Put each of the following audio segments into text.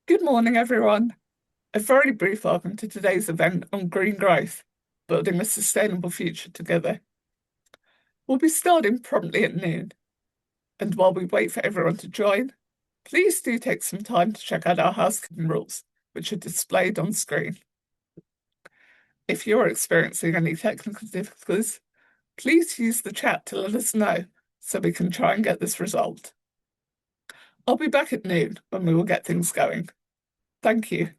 Good morning, everyone. A very brief welcome to today's event on green growth, building a sustainable future together. We'll be starting promptly at noon, and while we wait for everyone to join, please do take some time to check out our housekeeping rules, which are displayed on screen. If you're experiencing any technical difficulties, please use the chat to let us know so we can try and get this resolved. I'll be back at noon when we will get things going. Thank you.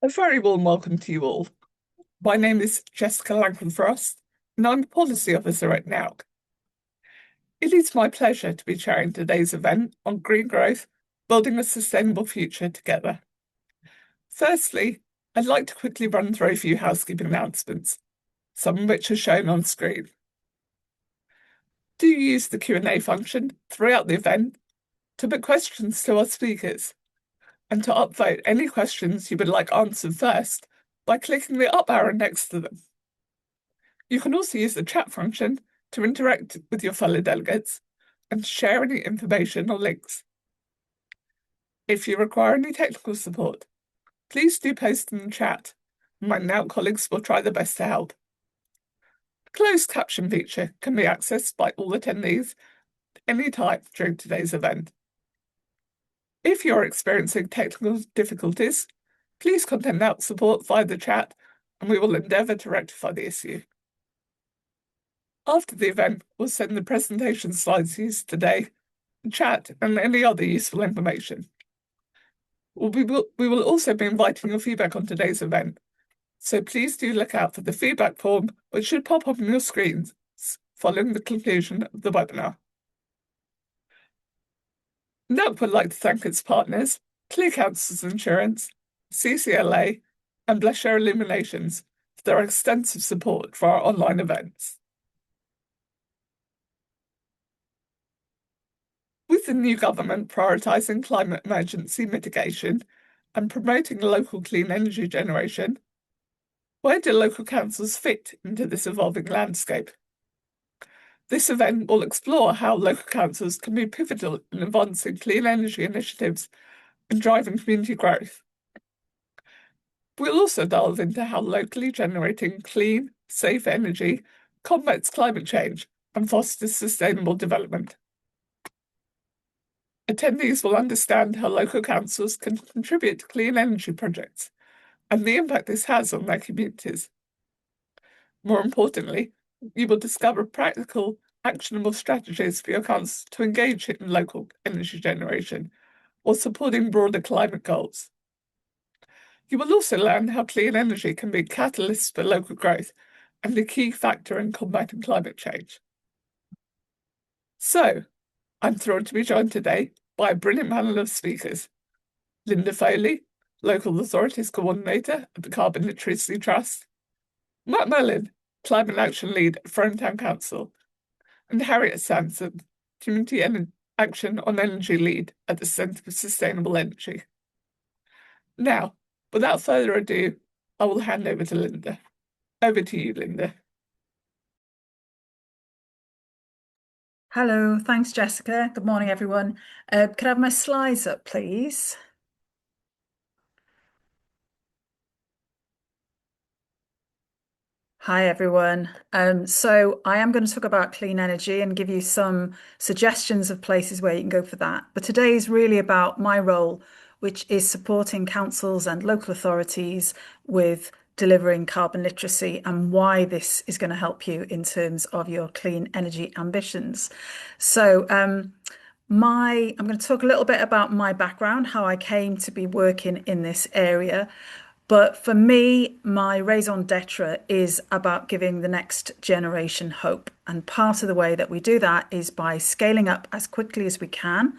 A very warm welcome to you all. My name is Jessica Langton-Frost, and I'm the Policy Officer at NOWC. It is my pleasure to be chairing today's event on green growth, building a sustainable future together. Firstly, I'd like to quickly run through a few housekeeping announcements, some of which are shown on screen. Do use the Q&A function throughout the event to put questions to our speakers and to upvote any questions you would like answered first by clicking the up arrow next to them. You can also use the chat function to interact with your fellow delegates and share any information or links. If you require any technical support, please do post in the chat. My now colleagues will try their best to help. The closed caption feature can be accessed by all attendees any time during today's event. If you're experiencing technical difficulties, please contact NOUC support via the chat and we will endeavour to rectify the issue. After the event, we'll send the presentation slides used today, the chat, and any other useful information. We will also be inviting your feedback on today's event, so please do look out for the feedback form, which should pop up on your screens following the conclusion of the webinar. NOUC would like to thank its partners, Clear Council's Insurance, CCLA, and Bleshare Illuminations for their extensive support for our online events. With the new government prioritising climate emergency mitigation and promoting local clean energy generation, where do local councils fit into this evolving landscape? This event will explore how local councils can be pivotal in advancing clean energy initiatives and driving community growth. We'll also delve into how locally generating clean, safe energy combats climate change and fosters sustainable development. Attendees will understand how local councils can contribute to clean energy projects and the impact this has on their communities. More importantly, you will discover practical, actionable strategies for your council to engage in local energy generation while supporting broader climate goals. You will also learn how clean energy can be a catalyst for local growth and a key factor in combating climate change. So, I'm thrilled to be joined today by a brilliant panel of speakers. Linda Foley, Local Authorities Coordinator at the Carbon Literacy Trust, Matt Mellon, Climate Action Lead at Frome Town Council, and Harriet Sanson, Community Action on Energy Lead at the Centre for Sustainable Energy. Now, without further ado, I will hand over to Linda. Over to you, Linda. Hello, thanks, Jessica. Good morning, everyone. Could I have my slides up, please? Hi, everyone. So I am going to talk about clean energy and give you some suggestions of places where you can go for that. But today is really about my role, which is supporting councils and local authorities with delivering carbon literacy and why this is going to help you in terms of your clean energy ambitions. So I'm going to talk a little bit about my background, how I came to be working in this area. But for me, my raison d'etre is about giving the next generation hope. And part of the way that we do that is by scaling up as quickly as we can.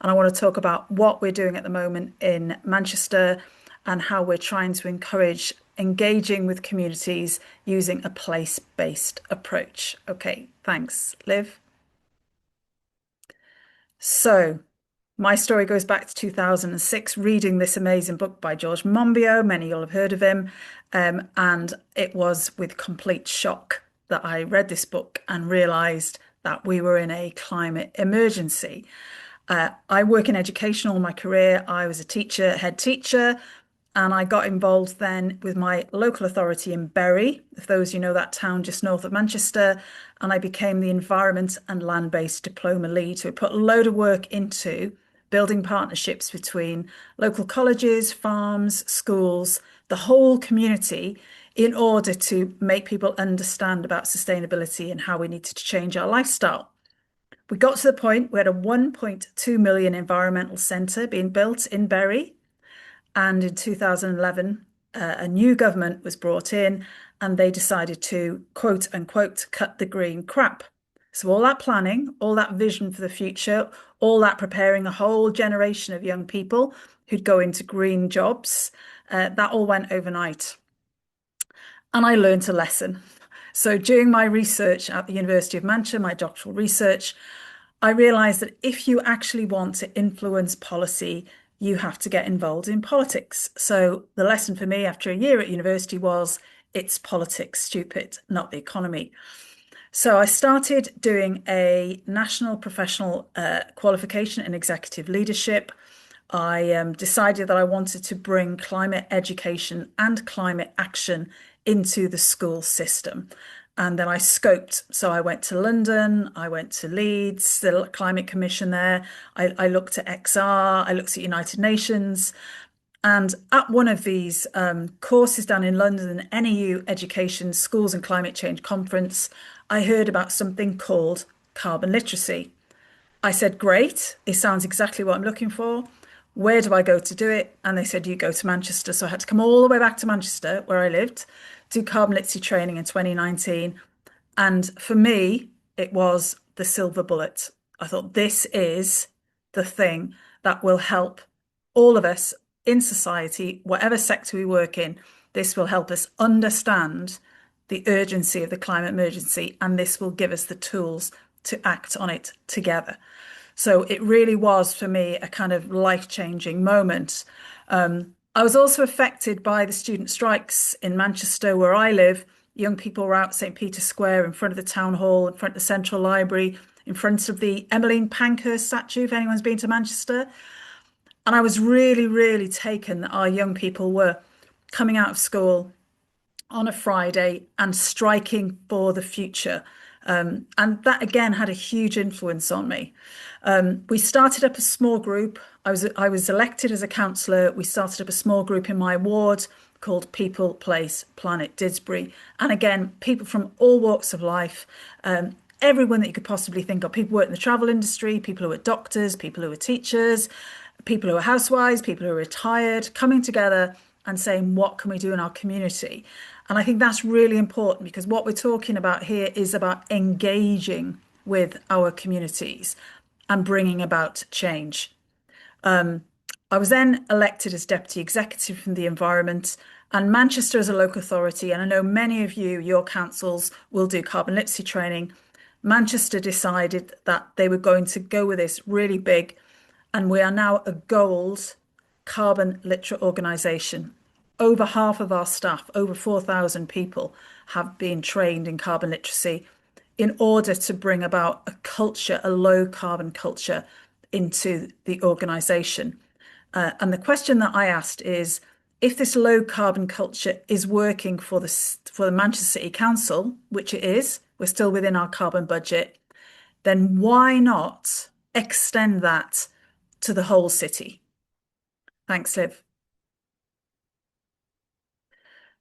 And I want to talk about what we're doing at the moment in Manchester and how we're trying to encourage engaging with communities using a place-based approach. Okay, thanks, Liv. So, my story goes back to 2006, reading this amazing book by George Monbiot. Many of you'll have heard of him. And it was with complete shock that I read this book and realised that we were in a climate emergency. I work in education all my career. I was a teacher, head teacher, and I got involved then with my local authority in Bury, if those you know that town just north of Manchester, and I became the environment and land-based diploma lead. So we put a load of work into building partnerships between local colleges, farms, schools, the whole community in order to make people understand about sustainability and how we needed to change our lifestyle. We got to the point we had a 1.2 million environmental centre being built in Bury. And in 2011, a new government was brought in and they decided to, quote unquote, cut the green crap. So all that planning, all that vision for the future, all that preparing a whole generation of young people who'd go into green jobs, that all went overnight. And I learned a lesson. So during my research at the University of Manchester, my doctoral research, I realised that if you actually want to influence policy, you have to get involved in politics. So the lesson for me after a year at university was, it's politics, stupid, not the economy. So I started doing a national professional qualification in executive leadership, I decided that I wanted to bring climate education and climate action into the school system. And then I scoped. So I went to London, I went to Leeds, the Climate Commission there. I looked at XR, I looked at United Nations. And at one of these courses down in London, an NEU Education Schools and Climate Change Conference, I heard about something called carbon literacy. I said, great, it sounds exactly what I'm looking for. Where do I go to do it? And they said, you go to Manchester. So I had to come all the way back to Manchester, where I lived, do carbon literacy training in 2019. And for me, it was the silver bullet. I thought this is the thing that will help all of us in society, whatever sector we work in. This will help us understand the urgency of the climate emergency, and this will give us the tools to act on it together. So it really was for me a kind of life-changing moment. I was also affected by the student strikes in Manchester, where I live. Young people were out St. Peter's Square, in front of the town hall, in front of the Central Library, in front of the Emmeline Pankhurst statue, if anyone's been to Manchester. And I was really, really taken that our young people were coming out of school on a Friday and striking for the future. And that again had a huge influence on me. We started up a small group. I was elected as a councillor. We started up a small group in my ward called People, Place, Planet Didsbury. And again, people from all walks of life, everyone that you could possibly think of. People who work in the travel industry, people who are doctors, people who are teachers, people who are housewives, people who are retired, coming together and saying, what can we do in our community? And I think that's really important, because what we're talking about here is about engaging with our communities and bringing about change. I was then elected as Deputy Executive from the Environment, and Manchester as a local authority, and I know many of you, your councils, will do carbon literacy training. Manchester decided that they were going to go with this really big, and we are now a gold carbon literate organisation. Over half of our staff, over 4,000 people, have been trained in carbon literacy in order to bring about a culture, a low carbon culture, into the organisation. And the question that I asked is, if this low carbon culture is working for the Manchester City Council, which it is, we're still within our carbon budget, then why not extend that to the whole city? Thanks, Liv.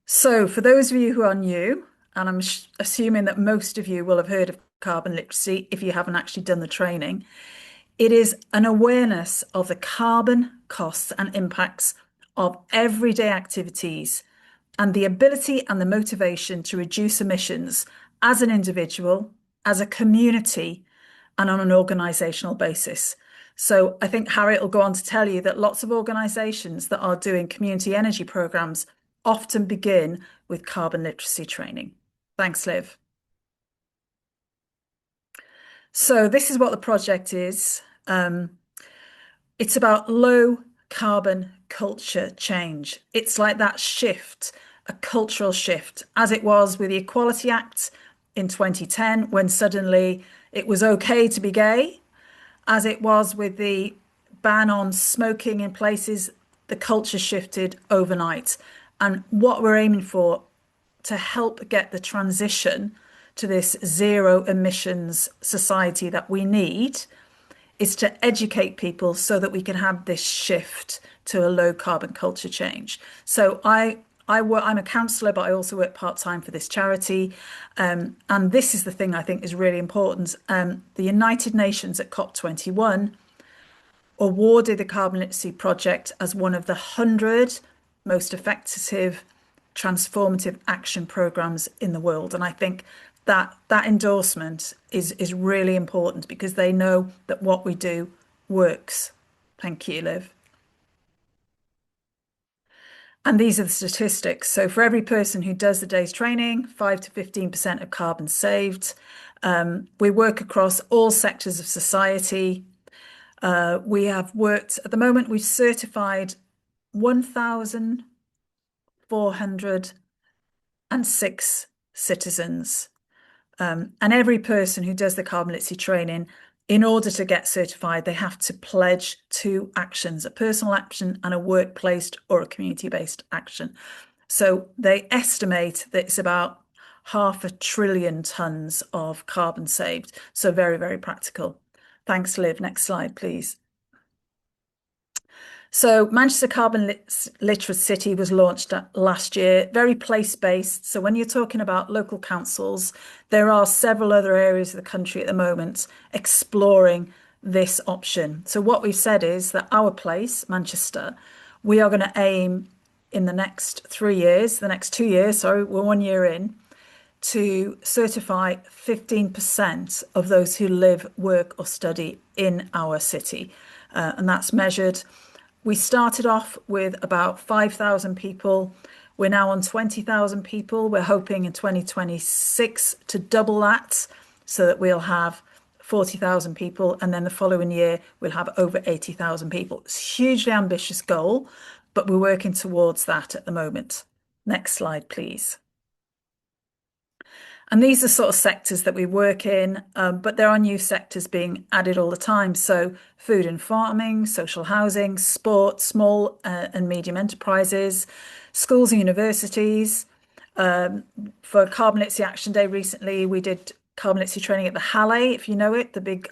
So, for those of you who are new, and I'm assuming that most of you will have heard of carbon literacy if you haven't actually done the training, it is an awareness of the carbon costs and impacts of everyday activities and the ability and the motivation to reduce emissions as an individual, as a community, and on an organisational basis. So I think Harriet will go on to tell you that lots of organisations that are doing community energy programmes often begin with carbon literacy training. Thanks, Liv. So this is what the project is. It's about low carbon culture change. It's like that shift, a cultural shift, as it was with the Equality Act in 2010, when suddenly it was okay to be gay, as it was with the ban on smoking in places, the culture shifted overnight. And what we're aiming for to help get the transition to this zero emissions society that we need is to educate people so that we can have this shift to a low carbon culture change. So I'm a counsellor, but I also work part-time for this charity. And this is the thing I think is really important. The United Nations at COP21 awarded the Carbon Literacy Project as one of the 100 most effective, transformative action programs in the world. And I think that endorsement is really important, because they know that what we do works. Thank you, Liv. And these are the statistics. So for every person who does the day's training, 5 to 15% of carbon saved. We work across all sectors of society. We have worked, at the moment, we've certified 1,406 citizens. And every person who does the carbon literacy training In order to get certified, they have to pledge two actions, a personal action and a workplace or a community-based action. So they estimate that it's about 500 billion tons of carbon saved. So very, very practical. Thanks, Liv. Next slide, please. So Manchester Carbon Literate City was launched last year, very place-based. So when you're talking about local councils, there are several other areas of the country at the moment exploring this option. So what we've said is that our place, Manchester, we are going to aim in the next 3 years, the next 2 years, sorry, we're 1 year in, to certify 15% of those who live, work or study in our city. And that's measured. We started off with about 5,000 people. We're now on 20,000 people. We're hoping in 2026 to double that so that we'll have 40,000 people. And then the following year, we'll have over 80,000 people. It's a hugely ambitious goal, but we're working towards that at the moment. Next slide, please. And these are sort of sectors that we work in, but there are new sectors being added all the time. So food and farming, social housing, sport, small and medium enterprises, schools and universities. For Carbon Literacy Action Day recently, we did carbon literacy training at the Halle, if you know it, the big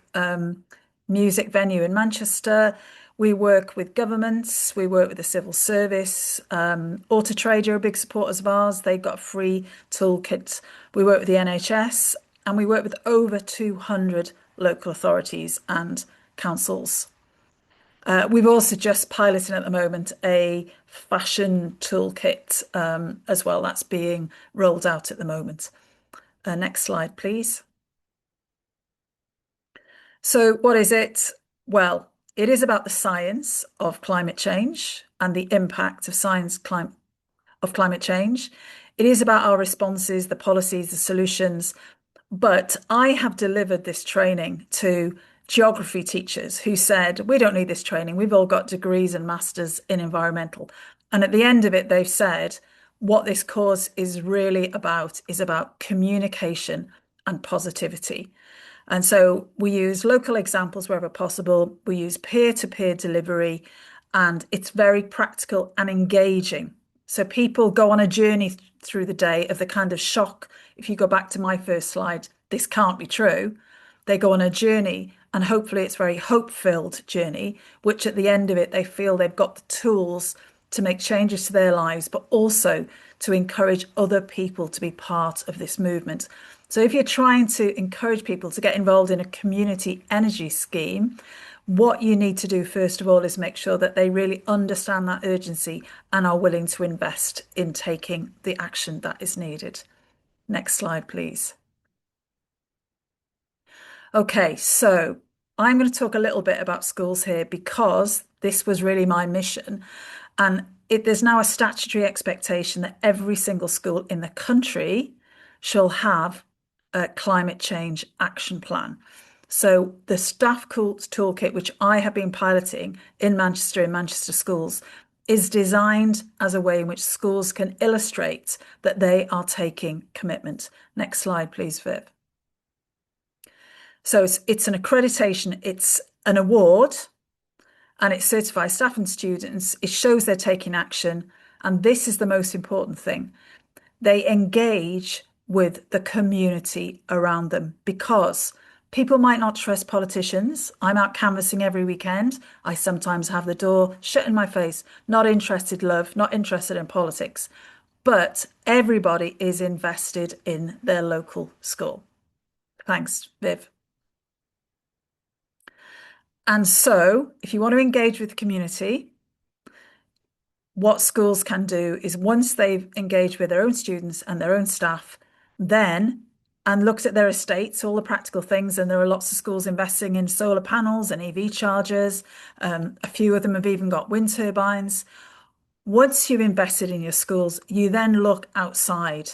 music venue in Manchester. We work with governments, we work with the civil service. Auto Trade are big supporters of ours. They've got a free toolkit. We work with the NHS and we work with over 200 local authorities and councils. We've also just piloting at the moment a fashion toolkit as well. That's being rolled out at the moment. Next slide, please. So what is it? Well, it is about the science of climate change and the impact of climate change. It is about our responses, the policies, the solutions. But I have delivered this training to geography teachers who said, we don't need this training. We've all got degrees and masters in environmental. And at the end of it, they've said, what this course is really about is about communication and positivity. And so we use local examples wherever possible. We use peer-to-peer delivery, and it's very practical and engaging. So people go on a journey through the day of the kind of shock. If you go back to my first slide, this can't be true. They go on a journey, and hopefully it's a very hope-filled journey, which at the end of it, they feel they've got the tools to make changes to their lives, but also to encourage other people to be part of this movement. So if you're trying to encourage people to get involved in a community energy scheme, what you need to do first of all is make sure that they really understand that urgency and are willing to invest in taking the action that is needed. Next slide, please. Okay, so I'm going to talk a little bit about schools here because this was really my mission. And there's now a statutory expectation that every single school in the country shall have a climate change action plan. So the staff toolkit, which I have been piloting in Manchester schools, is designed as a way in which schools can illustrate that they are taking commitment. Next slide, please, Viv. So it's an accreditation, it's an award, and it certifies staff and students. It shows they're taking action. And this is the most important thing. They engage with the community around them because people might not trust politicians. I'm out canvassing every weekend. I sometimes have the door shut in my face. Not interested, love, not interested in politics. But everybody is invested in their local school. Thanks, Viv. And so if you want to engage with the community, what schools can do is once they've engaged with their own students and their own staff, then and looked at their estates, all the practical things, and there are lots of schools investing in solar panels and EV chargers. A few of them have even got wind turbines. Once you've invested in your schools, you then look outside.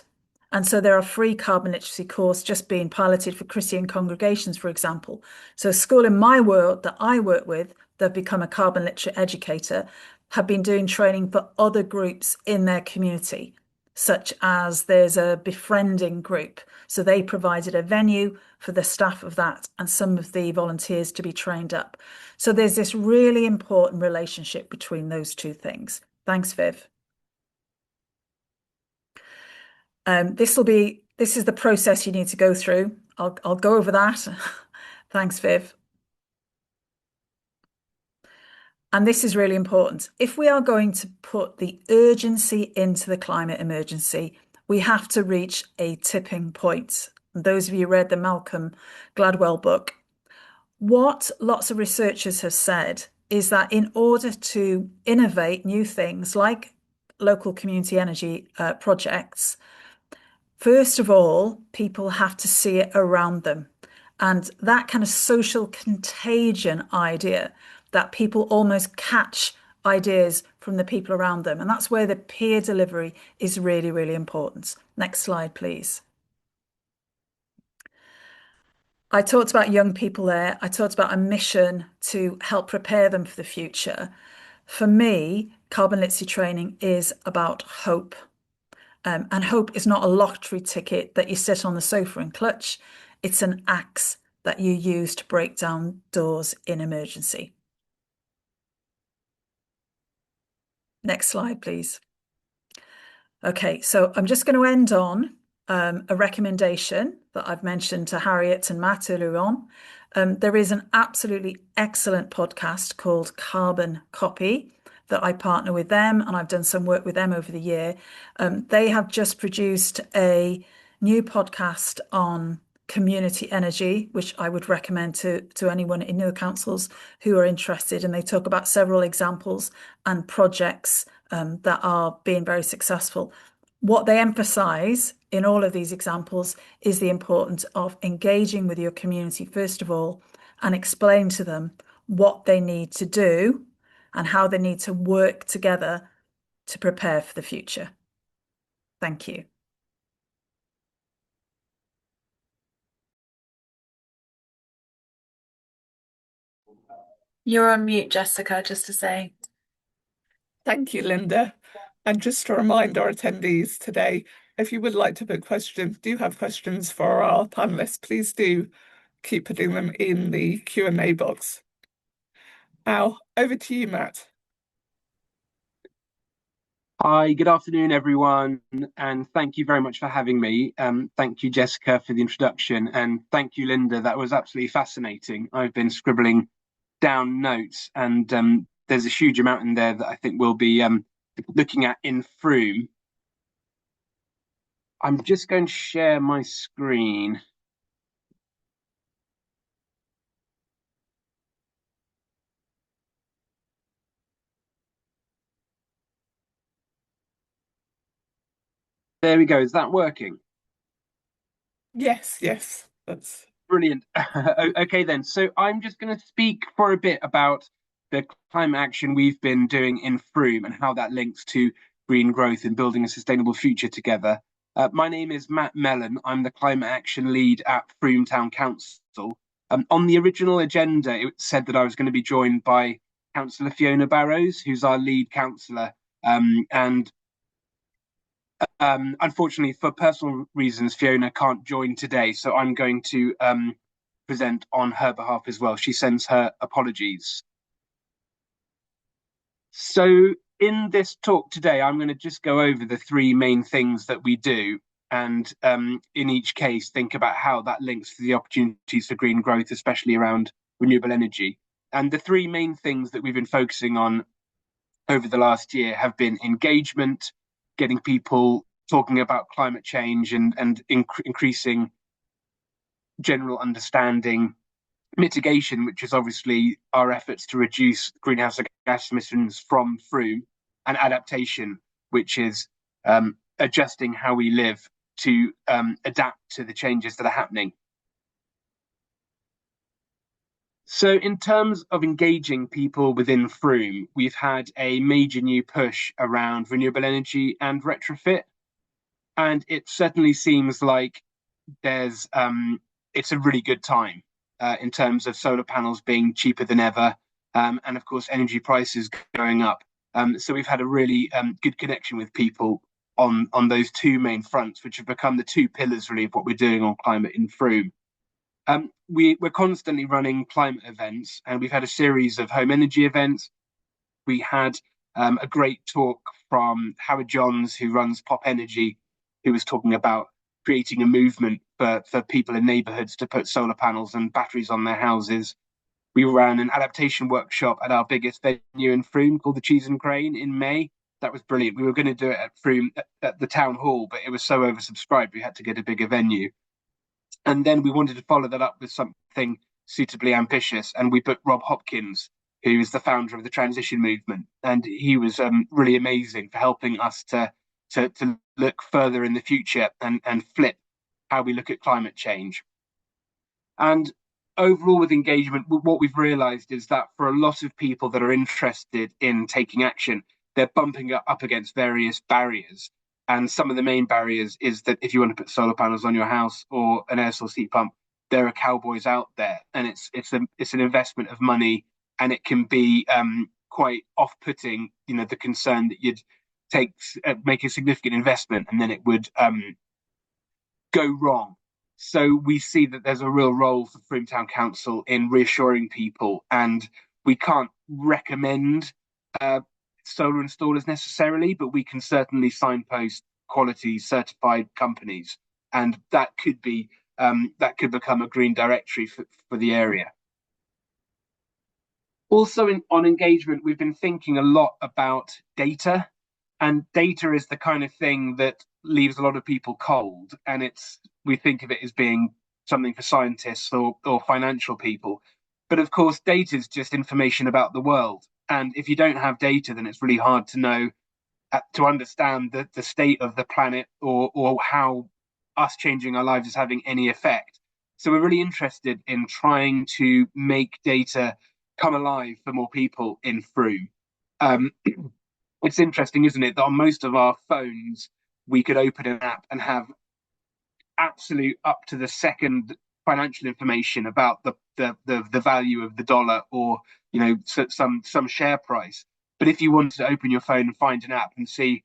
And so there are free carbon literacy courses just being piloted for Christian congregations, for example. So a school in my world that I work with, that become a carbon literate educator, have been doing training for other groups in their community. such as there's a befriending group. So they provided a venue for the staff of that and some of the volunteers to be trained up. So there's this really important relationship between those two things. Thanks, Viv. This is the process you need to go through. I'll go over that. Thanks, Viv. And this is really important. If we are going to put the urgency into the climate emergency, we have to reach a tipping point. And those of you who read the Malcolm Gladwell book, what lots of researchers have said is that in order to innovate new things like local community energy projects, first of all, people have to see it around them. And that kind of social contagion idea that people almost catch ideas from the people around them. And that's where the peer delivery is really, really important. Next slide, please. I talked about young people there. I talked about a mission to help prepare them for the future. For me, carbon literacy training is about hope. And hope is not a lottery ticket that you sit on the sofa and clutch. It's an axe that you use to break down doors in emergency. Next slide, please. Okay, so I'm just going to end on a recommendation that I've mentioned to Harriet and Matt earlier on. There is an absolutely excellent podcast called Carbon Copy that I partner with them, and I've done some work with them over the year. They have just produced a new podcast on community energy, which I would recommend to anyone in the councils who are interested. And they talk about several examples and projects that are being very successful. What they emphasize in all of these examples is the importance of engaging with your community, first of all, and explain to them what they need to do and how they need to work together to prepare for the future. Thank you. You're on mute, Jessica, just to say. Thank you, Linda. And just to remind our attendees today, if you would like to put questions, do have questions for our panelists, please do keep putting them in the Q&A box. Now, over to you, Matt. Hi, good afternoon, everyone, and thank you very much for having me. Thank you, Jessica, for the introduction, and thank you, Linda. That was absolutely fascinating. I've been scribbling down notes, and there's a huge amount in there that I think we'll be looking at in Frome. I'm just going to share my screen. There we go. Is that working? Yes, that's brilliant. Okay, then. So I'm just going to speak for a bit about the climate action we've been doing in Frome and how that links to green growth and building a sustainable future together. My name is Matt Mellon. I'm the climate action lead at Frome Town Council. On the original agenda, it said that I was going to be joined by Councillor Fiona Barrows, who's our lead councillor, and unfortunately, for personal reasons, Fiona can't join today, so I'm going to present on her behalf as well. She sends her apologies. So in this talk today, I'm going to just go over the three main things that we do, and in each case, think about how that links to the opportunities for green growth, especially around renewable energy. And the three main things that we've been focusing on over the last year have been engagement, getting people talking about climate change and increasing general understanding, mitigation, which is obviously our efforts to reduce greenhouse gas emissions from Frome, and adaptation, which is adjusting how we live to adapt to the changes that are happening. So in terms of engaging people within Frome, we've had a major new push around renewable energy and retrofit. And it certainly seems like it's a really good time in terms of solar panels being cheaper than ever. And of course, energy prices going up. So we've had a really good connection with people on those two main fronts, which have become the two pillars really of what we're doing on climate in Frome. We're constantly running climate events, and we've had a series of home energy events. We had a great talk from Howard Johns, who runs Pop Energy, who was talking about creating a movement for people in neighbourhoods to put solar panels and batteries on their houses. We ran an adaptation workshop at our biggest venue in Frome called the Cheese and Crane in May. That was brilliant. We were going to do it at Frome at the town hall, but it was so oversubscribed we had to get a bigger venue. And then we wanted to follow that up with something suitably ambitious, and we booked Rob Hopkins, who is the founder of the transition movement, and he was really amazing for helping us to look further in the future and flip how we look at climate change. And overall, with engagement, what we've realised is that for a lot of people that are interested in taking action, they're bumping up against various barriers. And some of the main barriers is that if you want to put solar panels on your house or an air source heat pump, there are cowboys out there, and it's an investment of money, and it can be quite off-putting. You know, the concern that you'd make a significant investment and then it would go wrong. So we see that there's a real role for Frome Town Council in reassuring people, and we can't recommend solar installers necessarily, but we can certainly signpost quality certified companies, and that could become a green directory for the area. Also, on engagement, we've been thinking a lot about data, and data is the kind of thing that leaves a lot of people cold, and we think of it as being something for scientists or financial people. But of course, data is just information about the world. And if you don't have data, then it's really hard to know, to understand the state of the planet or how us changing our lives is having any effect. So we're really interested in trying to make data come alive for more people in Frome. It's interesting, isn't it, that on most of our phones, we could open an app and have absolute up to the second financial information about the value of the dollar, or some share price. But if you wanted to open your phone and find an app and see,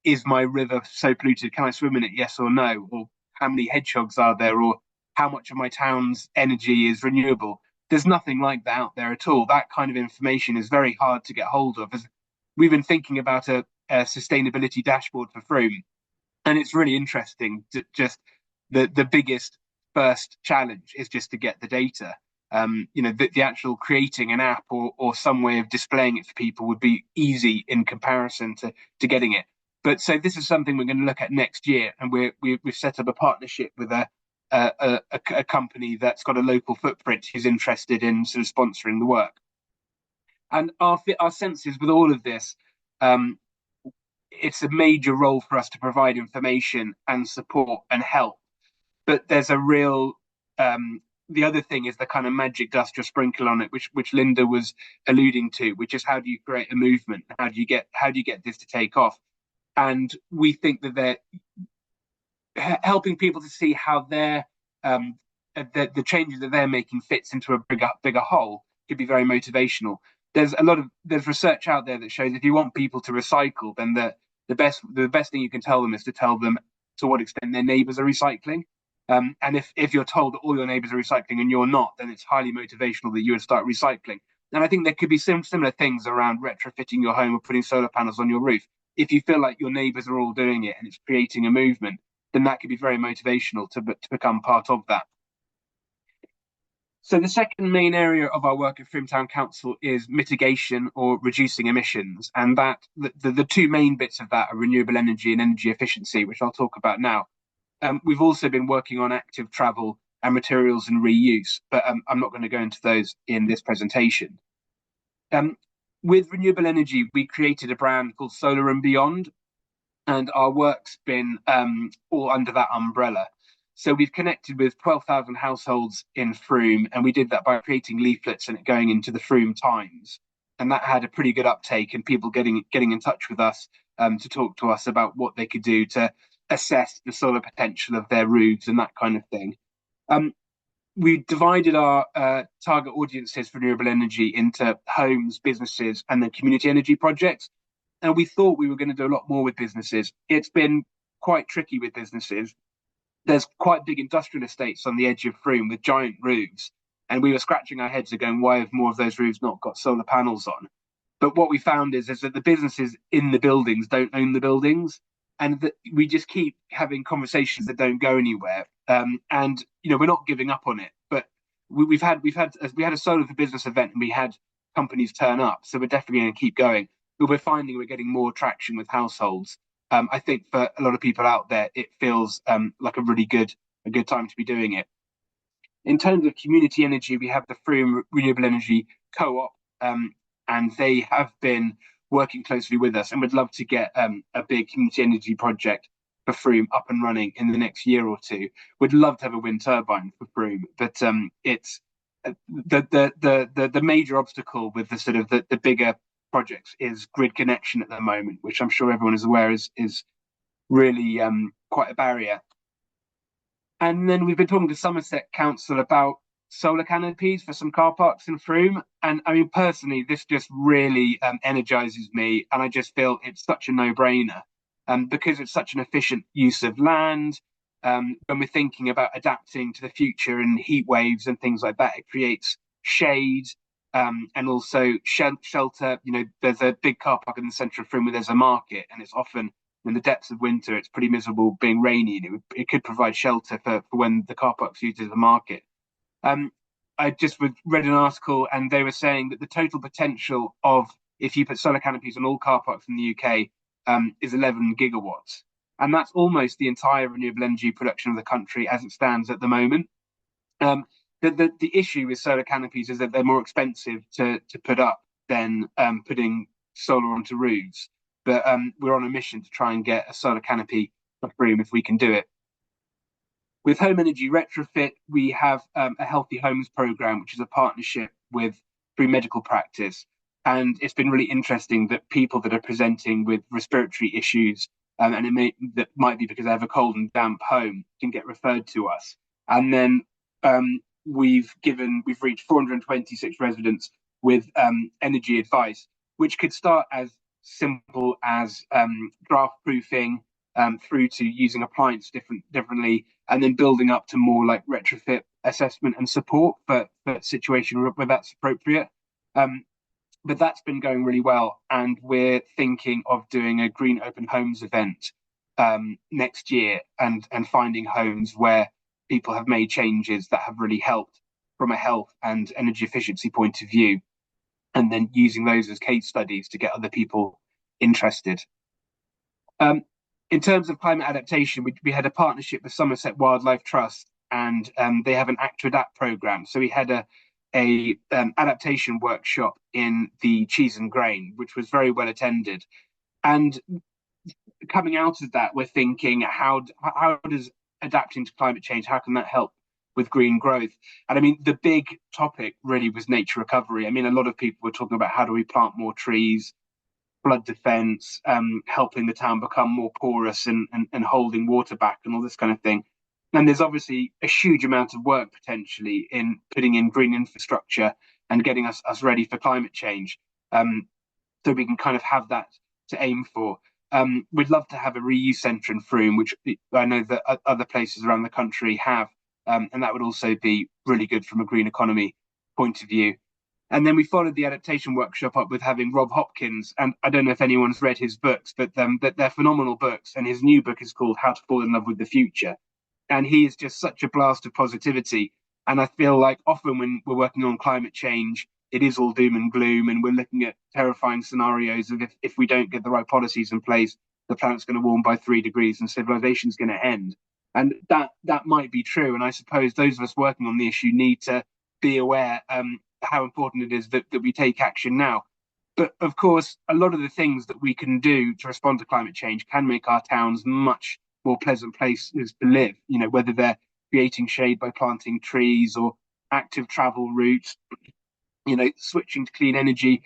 is my river so polluted, can I swim in it, yes or no, or how many hedgehogs are there, or how much of my town's energy is renewable, there's nothing like that out there at all. That kind of information is very hard to get hold of. We've been thinking about a sustainability dashboard for Frome, and it's really interesting. Just the biggest first challenge is just to get the data. The actual creating an app or some way of displaying it for people would be easy in comparison to getting it. But so this is something we're going to look at next year, and we've set up a partnership with a company that's got a local footprint who's interested in sort of sponsoring the work. And our sense is with all of this, it's a major role for us to provide information and support and help. But there's a real the other thing is the kind of magic dust you sprinkle on it, which Linda was alluding to, which is how do you create a movement? How do you get this to take off? And we think that they're helping people to see how the changes that they're making fits into a bigger whole could be very motivational. There's research out there that shows if you want people to recycle, then the best thing you can tell them is to tell them to what extent their neighbours are recycling. And if you're told that all your neighbours are recycling and you're not, then it's highly motivational that you would start recycling. And I think there could be similar things around retrofitting your home or putting solar panels on your roof. If you feel like your neighbours are all doing it and it's creating a movement, then that could be very motivational to become part of that. So the second main area of our work at Frome Town Council is mitigation or reducing emissions. And that the two main bits of that are renewable energy and energy efficiency, which I'll talk about now. We've also been working on active travel and materials and reuse, but I'm not going to go into those in this presentation. With renewable energy, we created a brand called Solar and Beyond, and our work's been all under that umbrella. So we've connected with 12,000 households in Frome, and we did that by creating leaflets and it going into the Frome Times. And that had a pretty good uptake, and people getting in touch with us to talk to us about what they could do to assess the solar potential of their roofs and that kind of thing. We divided our target audiences for renewable energy into homes, businesses, and then community energy projects. And we thought we were going to do a lot more with businesses. It's been quite tricky with businesses. There's quite big industrial estates on the edge of Frome with giant roofs. And we were scratching our heads and going, why have more of those roofs not got solar panels on? But what we found is that the businesses in the buildings don't own the buildings. And that we just keep having conversations that don't go anywhere. And we're not giving up on it. But we had a solar for business event, and we had companies turn up. So we're definitely going to keep going. But we're finding we're getting more traction with households. I think for a lot of people out there, it feels like a good time to be doing it. In terms of community energy, we have the Frome Renewable Energy Co-op, and they have been working closely with us, and would love to get a big community energy project for Frome up and running in the next year or two. We'd love to have a wind turbine for Frome, but it's the major obstacle with the sort of the bigger projects is grid connection at the moment, which I'm sure everyone is aware is really quite a barrier. And then we've been talking to Somerset Council about solar canopies for some car parks in Frome. And I mean, personally, this just really energizes me. And I just feel it's such a no-brainer because it's such an efficient use of land. When we're thinking about adapting to the future and heat waves and things like that, it creates shade and also shelter. There's a big car park in the centre of Frome where there's a market, and it's often in the depths of winter, it's pretty miserable being rainy, and it could provide shelter for when the car park's used as a market. I just read an article, and they were saying that the total potential of, if you put solar canopies on all car parks in the UK, is 11 gigawatts. And that's almost the entire renewable energy production of the country as it stands at the moment. The issue with solar canopies is that they're more expensive to put up than putting solar onto roofs. But we're on a mission to try and get a solar canopy for Frome if we can do it. With home energy retrofit, we have a Healthy Homes programme, which is a partnership with Frome Medical Practice. And it's been really interesting that people that are presenting with respiratory issues, and that might be because they have a cold and damp home, can get referred to us. And then we've reached 426 residents with energy advice, which could start as simple as draft proofing through to using appliance differently, and then building up to more like retrofit assessment and support for situation where that's appropriate. But that's been going really well, and we're thinking of doing a green open homes event next year, and finding homes where people have made changes that have really helped from a health and energy efficiency point of view, and then using those as case studies to get other people interested. In terms of climate adaptation, we had a partnership with Somerset Wildlife Trust, and they have an Act to Adapt programme. So we had a adaptation workshop in the Cheese and Grain, which was very well attended. And coming out of that, we're thinking, how does adapting to climate change, how can that help with green growth? And I mean, the big topic really was nature recovery. I mean, a lot of people were talking about how do we plant more trees, flood defence, helping the town become more porous and holding water back and all this kind of thing. And there's obviously a huge amount of work potentially in putting in green infrastructure and getting us ready for climate change. So we can kind of have that to aim for. We'd love to have a reuse centre in Frome, which I know that other places around the country have. And that would also be really good from a green economy point of view. And then we followed the adaptation workshop up with having Rob Hopkins. And I don't know if anyone's read his books, but they're phenomenal books. And his new book is called How to Fall in Love with the Future. And he is just such a blast of positivity. And I feel like often when we're working on climate change, it is all doom and gloom. And we're looking at terrifying scenarios of if we don't get the right policies in place, the planet's going to warm by 3 degrees and civilization's going to end. And that might be true. And I suppose those of us working on the issue need to be aware how important it is that we take action now. But of course, a lot of the things that we can do to respond to climate change can make our towns much more pleasant places to live, whether they're creating shade by planting trees or active travel routes. Switching to clean energy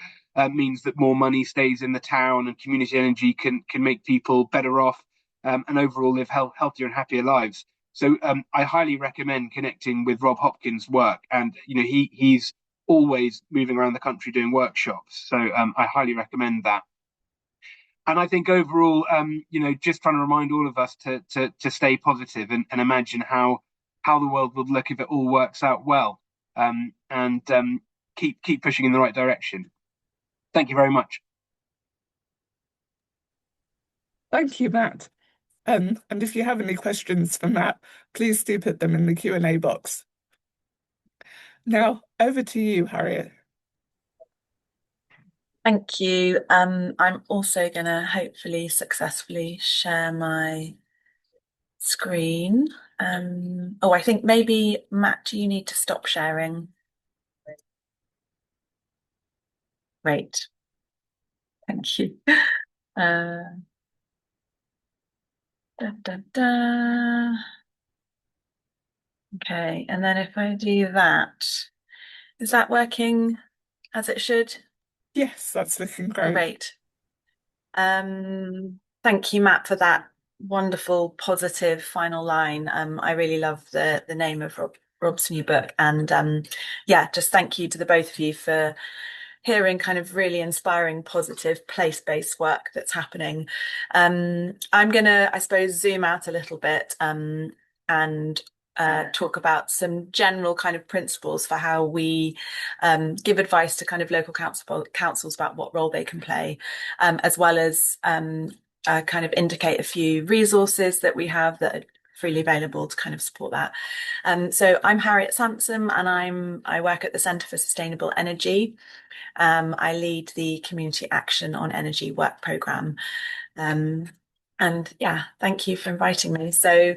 means that more money stays in the town, and community energy can make people better off and overall live healthier and happier lives. So I highly recommend connecting with Rob Hopkins' work, and he's always moving around the country doing workshops. So I highly recommend that. And I think overall, just trying to remind all of us to stay positive and imagine how the world would look if it all works out well, and keep pushing in the right direction. Thank you very much. Thank you, Matt. And if you have any questions for Matt, please do put them in the Q&A box. Now, over to you, Harriet. Thank you. I'm also going to hopefully successfully share my screen. I think maybe, Matt, you need to stop sharing. Great. Thank you. Okay, and then if I do that, is that working as it should? Yes, that's looking great. Great. Thank you, Matt, for that wonderful, positive final line. I really love the name of Rob's new book, and just thank you to the both of you for hearing kind of really inspiring, positive, place-based work that's happening. I'm gonna, I suppose, zoom out a little bit and talk about some general kind of principles for how we give advice to kind of local councils about what role they can play, as well as kind of indicate a few resources that we have that are freely available to kind of support that. So I'm Harriet Sansom, and I work at the Centre for Sustainable Energy. I lead the Community Action on Energy work programme. And yeah, thank you for inviting me. So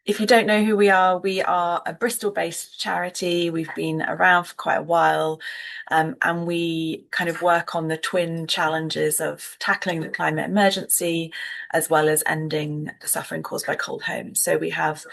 if you don't know who we are a Bristol-based charity. We've been around for quite a while, and we kind of work on the twin challenges of tackling the climate emergency as well as ending the suffering caused by cold homes. So we have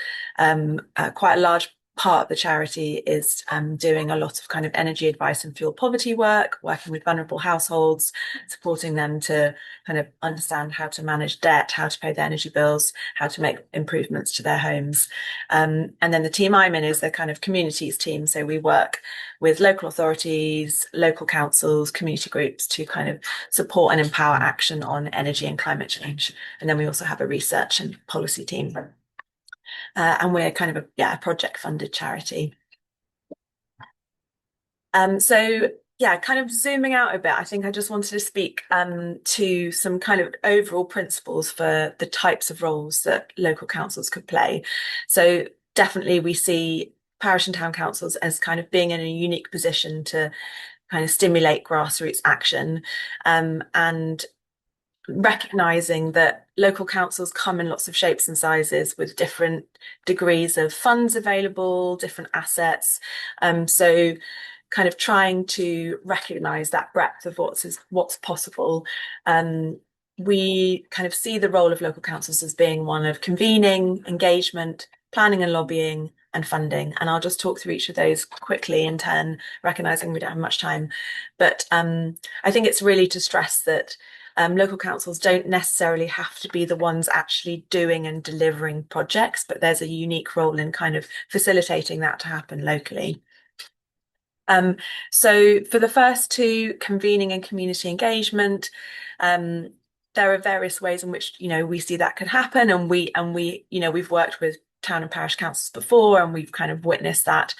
quite a large part of the charity is doing a lot of kind of energy advice and fuel poverty work, working with vulnerable households, supporting them to kind of understand how to manage debt, how to pay their energy bills, how to make improvements to their homes. And then the team I'm in is the kind of communities team. So we work with local authorities, local councils, community groups to kind of support and empower action on energy and climate change. And then we also have a research and policy team. And we're kind of a project funded charity. So yeah, kind of zooming out a bit, I think I just wanted to speak to some kind of overall principles for the types of roles that local councils could play. So definitely we see parish and town councils as kind of being in a unique position to kind of stimulate grassroots action, and recognizing that local councils come in lots of shapes and sizes with different degrees of funds available, different assets. So kind of trying to recognize that breadth of what's possible. We kind of see the role of local councils as being one of convening, engagement, planning and lobbying, and funding. And I'll just talk through each of those quickly in turn, recognizing we don't have much time. But I think it's really to stress that local councils don't necessarily have to be the ones actually doing and delivering projects, but there's a unique role in kind of facilitating that to happen locally. So for the first two, convening and community engagement, there are various ways in which we see that could happen, and we've worked with town and parish councils before, and we've kind of witnessed that.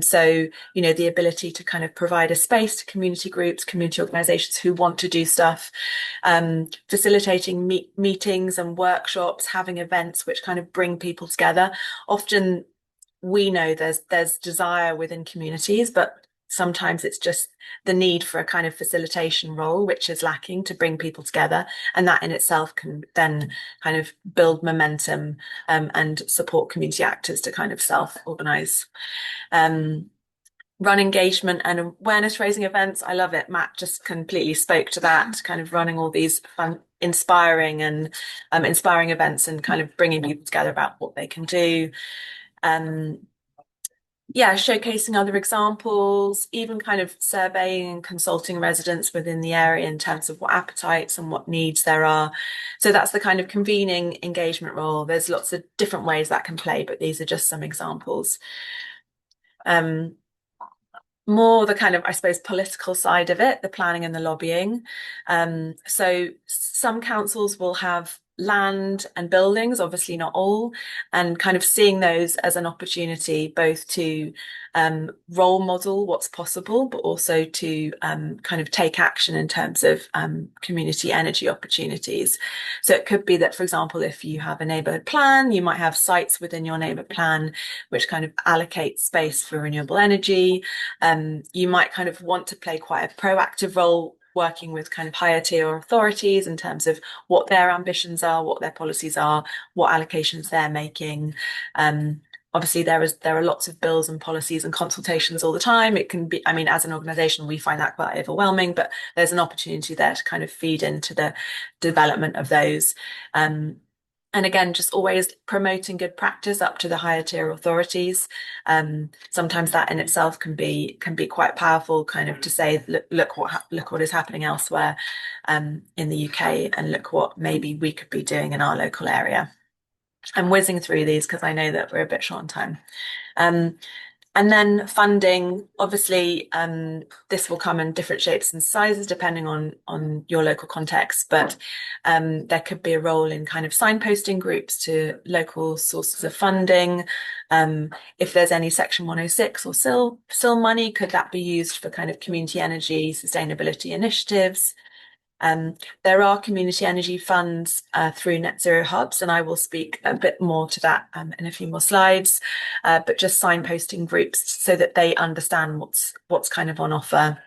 So the ability to kind of provide a space to community groups, community organisations who want to do stuff, facilitating meetings and workshops, having events which kind of bring people together. Often we know there's desire within communities, but sometimes it's just the need for a kind of facilitation role which is lacking to bring people together, and that in itself can then kind of build momentum and support community actors to kind of self-organise. Run engagement and awareness raising events. I love it. Matt just completely spoke to that, kind of running all these fun, inspiring events and kind of bringing people together about what they can do. Showcasing other examples, even kind of surveying and consulting residents within the area in terms of what appetites and what needs there are. So that's the kind of convening engagement role. There's lots of different ways that can play, but these are just some examples. more the kind of, I suppose, political side of it, the planning and the lobbying. So some councils will have land and buildings, obviously not all, and kind of seeing those as an opportunity both to role model what's possible, but also to kind of take action in terms of community energy opportunities. So it could be that, for example, if you have a neighbourhood plan, you might have sites within your neighbourhood plan which kind of allocate space for renewable energy. You might kind of want to play quite a proactive role working with kind of higher tier authorities in terms of what their ambitions are, what their policies are, what allocations they're making. Obviously, there are lots of bills and policies and consultations all the time. It can be, I mean, as an organisation, we find that quite overwhelming, but there's an opportunity there to kind of feed into the development of those. And again, just always promoting good practice up to the higher tier authorities. Sometimes that in itself can be quite powerful, kind of to say, look what is happening elsewhere in the UK, and look what maybe we could be doing in our local area. I'm whizzing through these because I know that we're a bit short on time. And then funding, obviously, this will come in different shapes and sizes depending on your local context, but there could be a role in kind of signposting groups to local sources of funding. If there's any Section 106 or SIL money, could that be used for kind of community energy sustainability initiatives? There are community energy funds through net zero hubs, and I will speak a bit more to that in a few more slides, but just signposting groups so that they understand what's kind of on offer.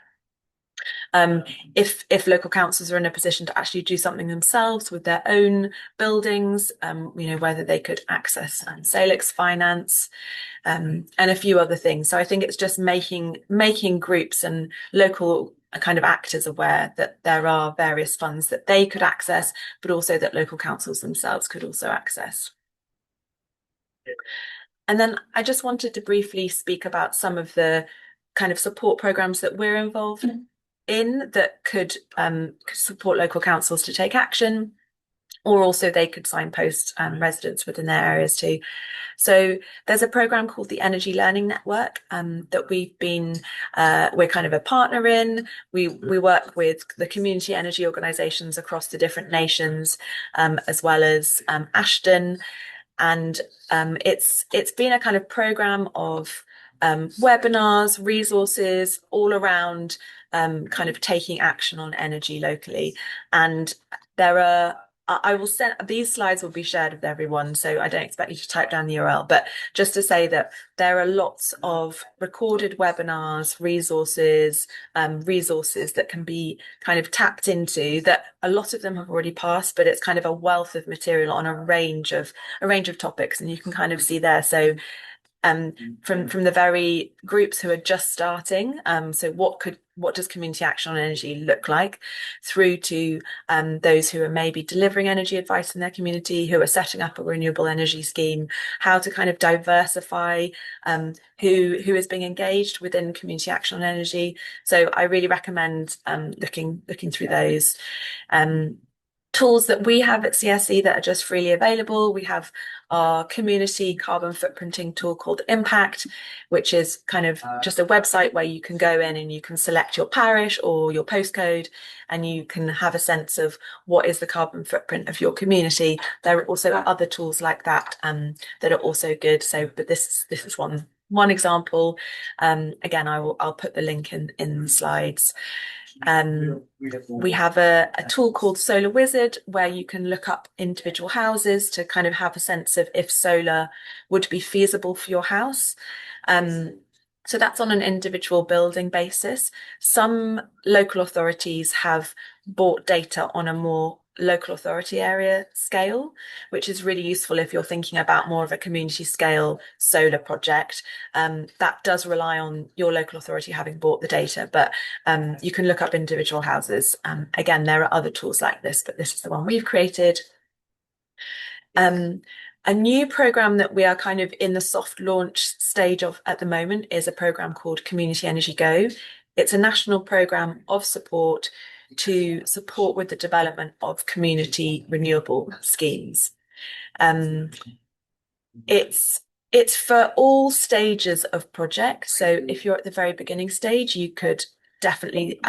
If local councils are in a position to actually do something themselves with their own buildings, whether they could access Salix finance, and a few other things. So I think it's just making groups and local kind of actors aware that there are various funds that they could access, but also that local councils themselves could also access. And then I just wanted to briefly speak about some of the kind of support programs that we're involved in that could support local councils to take action, or also they could signpost residents within their areas too. So there's a program called the Energy Learning Network that we're kind of a partner in. We work with the community energy organisations across the different nations, as well as Ashton, and it's been a kind of program of webinars, resources all around kind of taking action on energy locally. And I will send these slides will be shared with everyone, so I don't expect you to type down the URL, but just to say that there are lots of recorded webinars, resources that can be kind of tapped into, that a lot of them have already passed, but it's kind of a wealth of material on a range of topics, and you can kind of see there. So from the very groups who are just starting, so what does community action on energy look like, through to those who are maybe delivering energy advice in their community, who are setting up a renewable energy scheme, how to kind of diversify who is being engaged within community action on energy. So I really recommend looking through those. Tools that we have at CSE that are just freely available. We have our community carbon footprinting tool called Impact, which is kind of just a website where you can go in and you can select your parish or your postcode, and you can have a sense of what is the carbon footprint of your community. There are also other tools like that that are also good. So, but this is one example. Again, I'll put the link in the slides. We have a tool called Solar Wizard, where you can look up individual houses to kind of have a sense of if solar would be feasible for your house. So that's on an individual building basis. Some local authorities have bought data on a more local authority area scale, which is really useful if you're thinking about more of a community scale solar project. That does rely on your local authority having bought the data, but you can look up individual houses. Again, there are other tools like this, but this is the one we've created. A new program that we are kind of in the soft launch stage of at the moment is a program called Community Energy Go. It's a national program of support to support with the development of community renewable schemes. It's It's for all stages of project. So if you're at the very beginning stage, you could definitely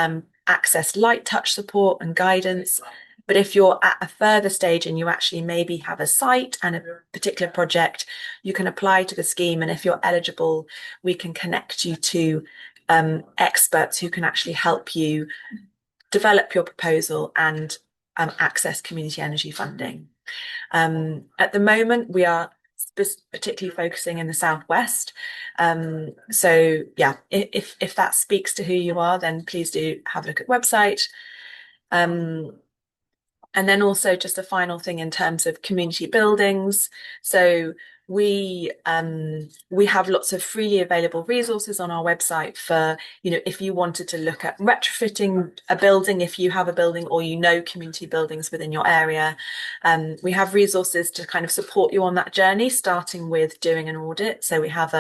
access light touch support and guidance. But if you're at a further stage and you actually maybe have a site and a particular project, you can apply to the scheme. And if you're eligible, we can connect you to experts who can actually help you develop your proposal and access community energy funding. At the moment, we are particularly focusing in the southwest. So yeah, if that speaks to who you are, then please do have a look at the website. And then also just a final thing in terms of community buildings. So we have lots of freely available resources on our website for, if you wanted to look at retrofitting a building, if you have a building or community buildings within your area. We have resources to kind of support you on that journey, starting with doing an audit. So we have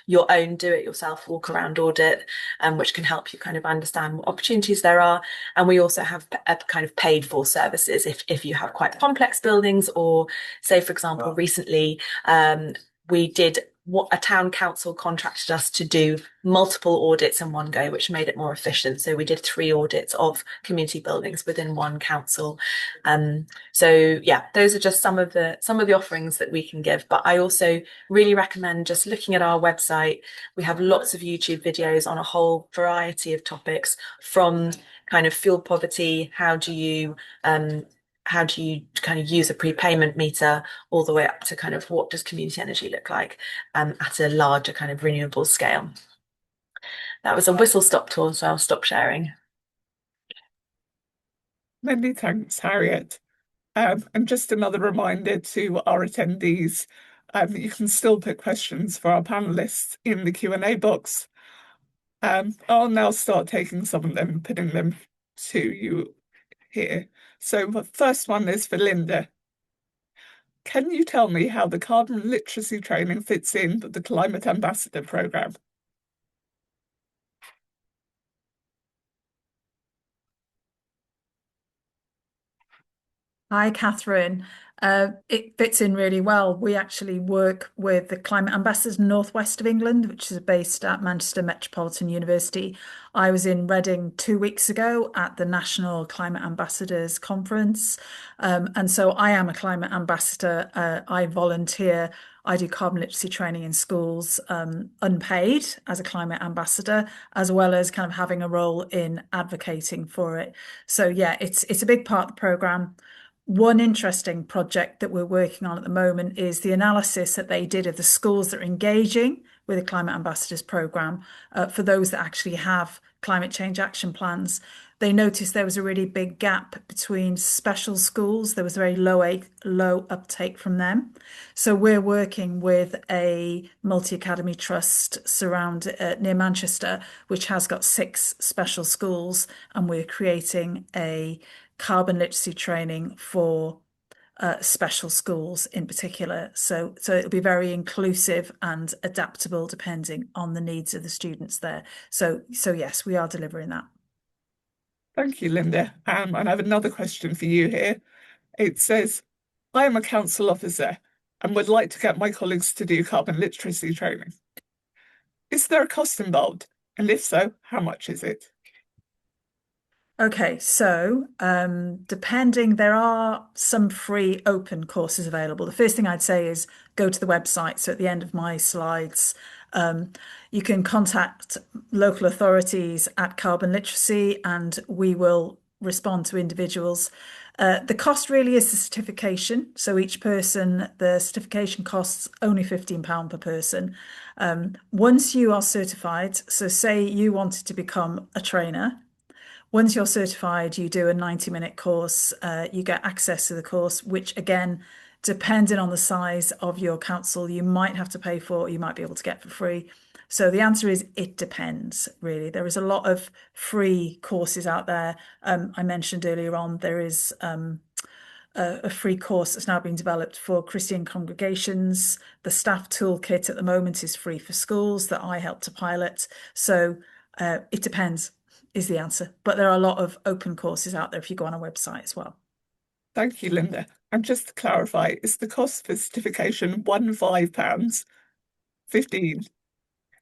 your own do-it-yourself walk-around audit, which can help you kind of understand what opportunities there are. And we also have a kind of paid-for services if you have quite complex buildings, or say, for example, recently we did what a town council contracted us to do multiple audits in one go, which made it more efficient. So we did 3 audits of community buildings within one council. So yeah, those are just some of the offerings that we can give. But I also really recommend just looking at our website. We have lots of YouTube videos on a whole variety of topics, from kind of fuel poverty, how do you kind of use a prepayment meter, all the way up to kind of what does community energy look like at a larger kind of renewable scale. That was a whistle-stop tour, so I'll stop sharing. Many thanks, Harriet. And just another reminder to our attendees, you can still put questions for our panelists in the Q&A box. I'll now start taking some of them, putting them to you here. So the first one is for Linda. Can you tell me how the carbon literacy training fits in with the Climate Ambassador programme? Hi, Catherine. It fits in really well. We actually work with the Climate Ambassadors Northwest of England, which is based at Manchester Metropolitan University. I was in Reading 2 weeks ago at the National Climate Ambassadors Conference. And so I am a climate ambassador. I volunteer. I do carbon literacy training in schools, unpaid as a climate ambassador, as well as kind of having a role in advocating for it. So yeah, it's a big part of the programme. One interesting project that we're working on at the moment is the analysis that they did of the schools that are engaging with the Climate Ambassadors programme. For those that actually have climate change action plans, they noticed there was a really big gap between special schools. There was very low uptake from them. So we're working with a multi-academy trust near Manchester, which has got 6 special schools, and we're creating a carbon literacy training for special schools in particular. So it'll be very inclusive and adaptable depending on the needs of the students there. So yes, we are delivering that. Thank you, Linda. And I have another question for you here. It says, I am a council officer and would like to get my colleagues to do carbon literacy training. Is there a cost involved? And if so, how much is it? Okay, so depending, there are some free open courses available. The first thing I'd say is go to the website. So at the end of my slides, you can contact local authorities at Carbon Literacy and we will respond to individuals. The cost really is the certification. So each person, the certification costs only £15 per person. Once you are certified, so say you wanted to become a trainer, once you're certified, you do a 90-minute course. You get access to the course, which again, depending on the size of your council, you might have to pay for, or you might be able to get for free. So the answer is it depends, really. There is a lot of free courses out there. I mentioned earlier on, there is a free course that's now being developed for Christian congregations. The staff toolkit at the moment is free for schools that I help to pilot. So it depends is the answer. But there are a lot of open courses out there if you go on our website as well. Thank you, Linda. And just to clarify, is the cost for certification £15? 15.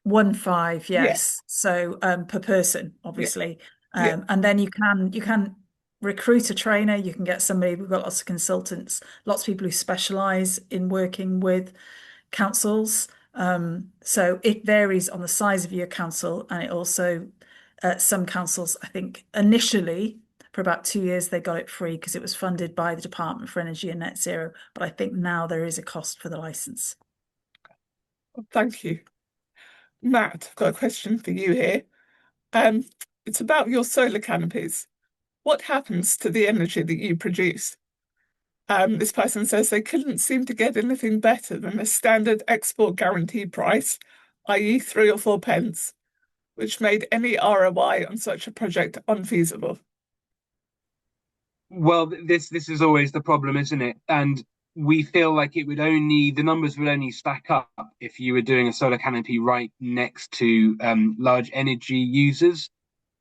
1.5, Yeah. yes. So per person, obviously. Yeah. And then you can recruit a trainer, you can get somebody, we've got lots of consultants, lots of people who specialize in working with councils. So it varies on the size of your council, and it also some councils, I think initially for about 2 years they got it free because it was funded by the Department for Energy and Net Zero, but I think now there is a cost for the license. Thank you. Matt, I've got a question for you here. It's about your solar canopies. What happens to the energy that you produce? This person says they couldn't seem to get anything better than a standard export guarantee price, i.e. 3 or 4 pence, which made any ROI on such a project unfeasible. Well, this is always the problem, isn't it? And we feel like the numbers would only stack up if you were doing a solar canopy right next to large energy users.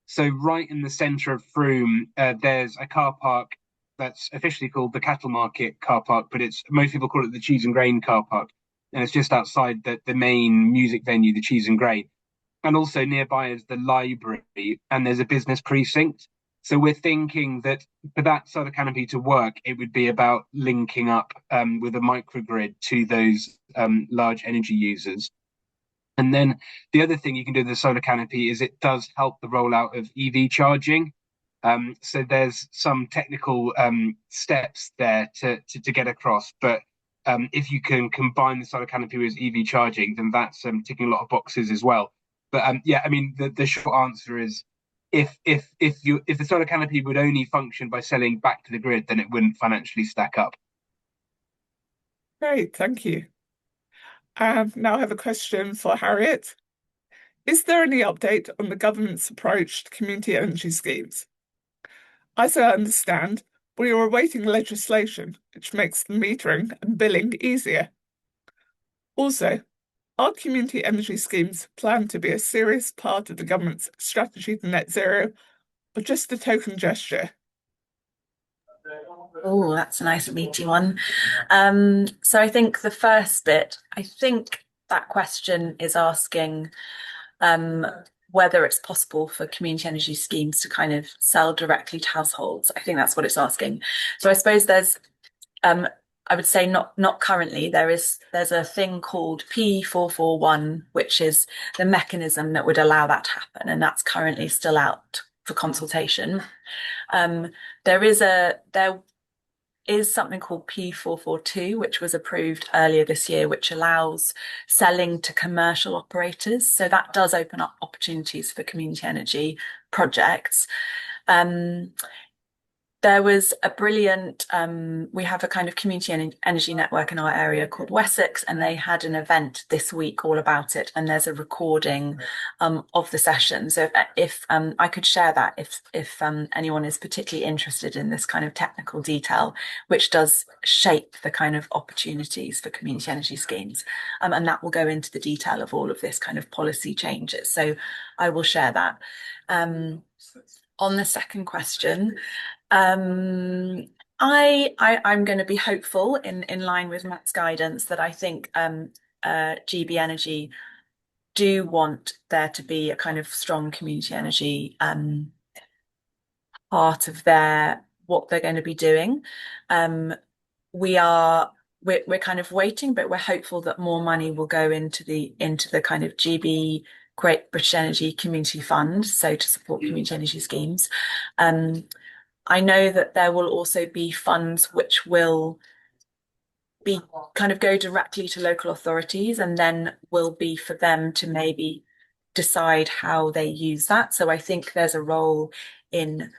So right in the centre of Frome, there's a car park that's officially called the Cattle Market car park, but most people call it the Cheese and Grain car park, and it's just outside the main music venue, the Cheese and Grain. And also nearby is the library, and there's a business precinct. So we're thinking that for that solar canopy to work, it would be about linking up with a microgrid to those large energy users. And then the other thing you can do with the solar canopy is it does help the rollout of EV charging. So there's some technical steps there to get across. But if you can combine the solar canopy with EV charging, then that's ticking a lot of boxes as well. But yeah, I mean, the short answer is if the solar canopy would only function by selling back to the grid, then it wouldn't financially stack up. Great, thank you. Now I have a question for Harriet. Is there any update on the government's approach to community energy schemes? As I understand, we are awaiting legislation which makes the metering and billing easier. Also, are community energy schemes planned to be a serious part of the government's strategy to net zero, or just a token gesture? Oh, that's a nice meaty one. So I think the first bit, I think that question is asking whether it's possible for community energy schemes to kind of sell directly to households. I think that's what it's asking. So I suppose there's I would say not currently. There's a thing called P441, which is the mechanism that would allow that to happen, and that's currently still out for consultation. There is something called P442, which was approved earlier this year, which allows selling to commercial operators. So that does open up opportunities for community energy projects. There was a brilliant, we have a kind of community energy network in our area called Wessex, and they had an event this week all about it. And there's a recording of the session. So if I could share that, if anyone is particularly interested in this kind of technical detail, which does shape the kind of opportunities for community energy schemes. And that will go into the detail of all of this kind of policy changes. So I will share that. On the second question, I'm going to be hopeful in line with Matt's guidance that I think GB Energy do want there to be a kind of strong community energy part of what they're going to be doing. We're kind of waiting, but we're hopeful that more money will go into the kind of GB Great British Energy Community Fund, so to support community energy schemes. I know that there will also be funds which will be kind of go directly to local authorities, and then will be for them to maybe decide how they use that. So I think there's a role in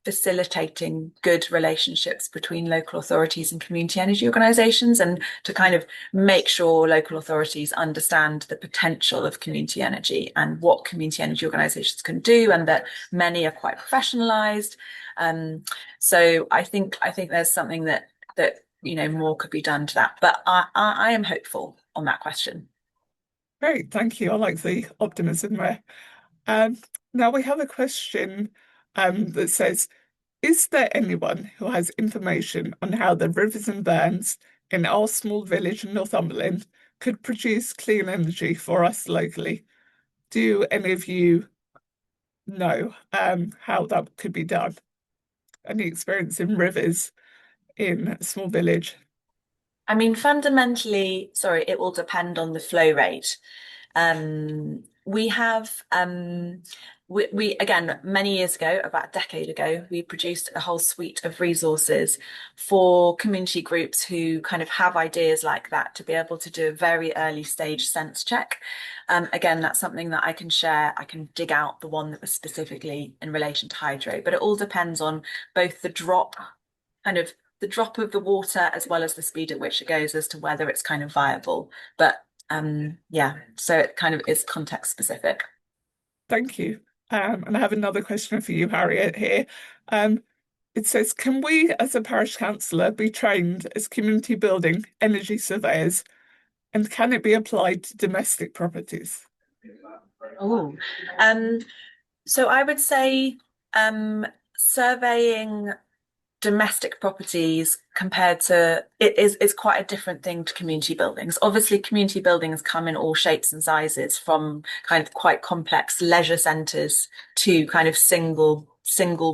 facilitating good relationships between local authorities and community energy organisations, and to kind of make sure local authorities understand the potential of community energy and what community energy organisations can do, and that many are quite professionalised. So I think there's something that more could be done to that, but I am hopeful on that question. Great, thank you. I like the optimism there. Now we have a question that says, is there anyone who has information on how the rivers and burns in our small village in Northumberland could produce clean energy for us locally. Do any of you know how that could be done? Any experience in rivers in a small village? I mean, fundamentally, sorry, it will depend on the flow rate. We have we again many years ago, about a decade ago, we produced a whole suite of resources for community groups who kind of have ideas like that to be able to do a very early stage sense check. Again, that's something that I can share. I can dig out the one that was specifically in relation to hydro, but it all depends on both the drop of the water as well as the speed at which it goes as to whether it's kind of viable. But yeah, so it kind of is context specific. Thank you. And I have another question for you, Harriet, here. It says, can we, as a parish councillor, be trained as community building energy surveyors, and can it be applied to domestic properties? Oh, so I would say surveying domestic properties compared to it is quite a different thing to community buildings. Obviously, community buildings come in all shapes and sizes, from kind of quite complex leisure centres to kind of single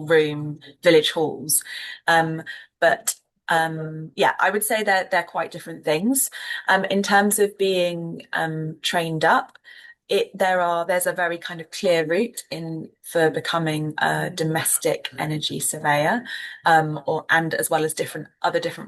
room village halls. But yeah, I would say they're quite different things. In terms of being trained up, there's a very kind of clear route in for becoming a domestic energy surveyor, and as well as different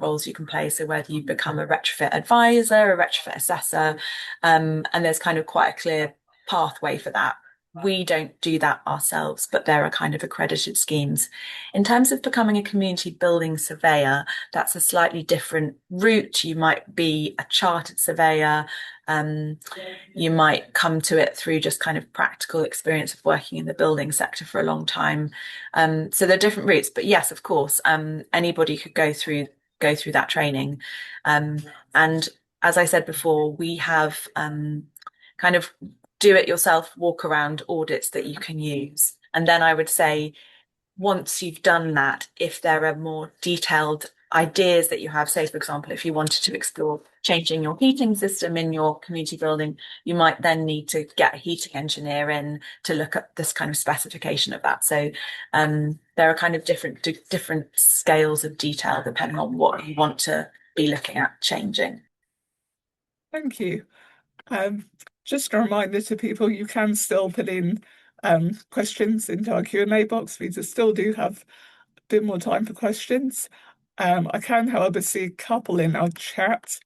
roles you can play. So whether you become a retrofit advisor, a retrofit assessor, and there's kind of quite a clear pathway for that. We don't do that ourselves, but there are kind of accredited schemes. In terms of becoming a community building surveyor, that's a slightly different route. You might be a chartered surveyor. You might come to it through just kind of practical experience of working in the building sector for a long time. So there are different routes, but yes, of course, anybody could go through that training. And as I said before, we have kind of do it yourself walk around audits that you can use. And then I would say, once you've done that, if there are more detailed ideas that you have, say, for example, if you wanted to explore changing your heating system in your community building, you might then need to get a heating engineer in to look at this kind of specification of that. So there are kind of different scales of detail depending on what you want to be looking at changing. Thank you. Just a reminder to people, you can still put in questions into our Q&A box. We just still do have a bit more time for questions. I can, however, see a couple in our chat.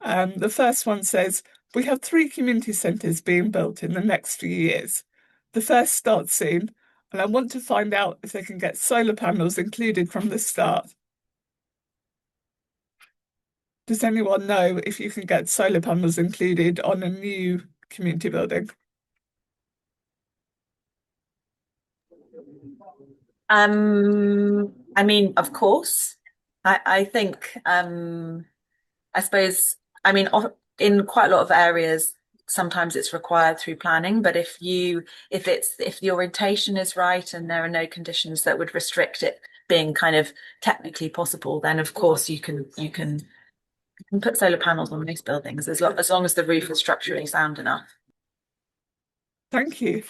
The first one says, we have 3 community centres being built in the next few years. The first starts soon, and I want to find out if they can get solar panels included from the start. Does anyone know if you can get solar panels included on a new community building? I mean, of course, I think, I suppose, I mean, in quite a lot of areas, sometimes it's required through planning, but if the orientation is right and there are no conditions that would restrict it being kind of technically possible, then of course you can put solar panels on most buildings as long as the roof is structurally sound enough. Thank you.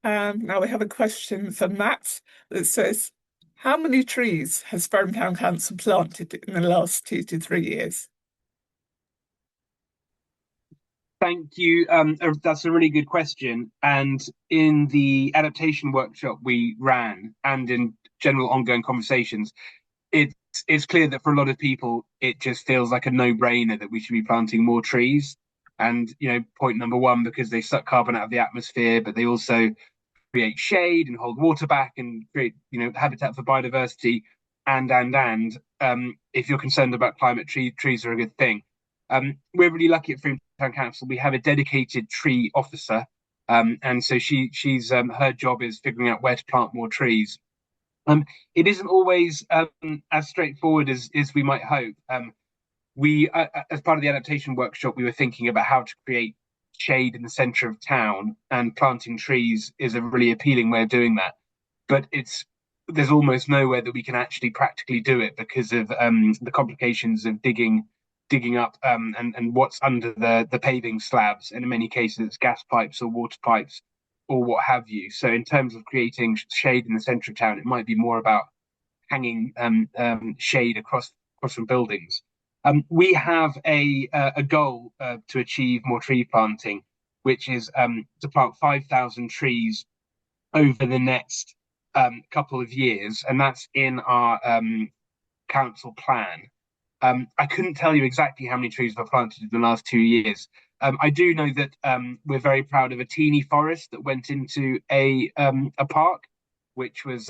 Now we have a question for Matt that says, how many trees has Ferrum Town Council planted in the last 2 to 3 years? Thank you. That's a really good question. And in the adaptation workshop we ran, and in general ongoing conversations, it's clear that for a lot of people, it just feels like a no-brainer that we should be planting more trees. And, point number one, because they suck carbon out of the atmosphere, but they also create shade and hold water back and create, habitat for biodiversity. And if you're concerned about climate, trees are a good thing. We're really lucky at Freedom Town Council. We have a dedicated tree officer, and so she's her job is figuring out where to plant more trees. It isn't always as straightforward as we might hope. We, as part of the adaptation workshop, we were thinking about how to create shade in the centre of town, and planting trees is a really appealing way of doing that. But there's almost nowhere that we can actually practically do it because of the complications of digging digging up and what's under the paving slabs, and in many cases it's gas pipes or water pipes or what have you. So in terms of creating shade in the centre of town, it might be more about hanging shade across from buildings. We have a goal to achieve more tree planting, which is to plant 5,000 trees over the next couple of years, and that's in our council plan. I couldn't tell you exactly how many trees were planted in the last 2 years. I do know that we're very proud of a teeny forest that went into a park, which was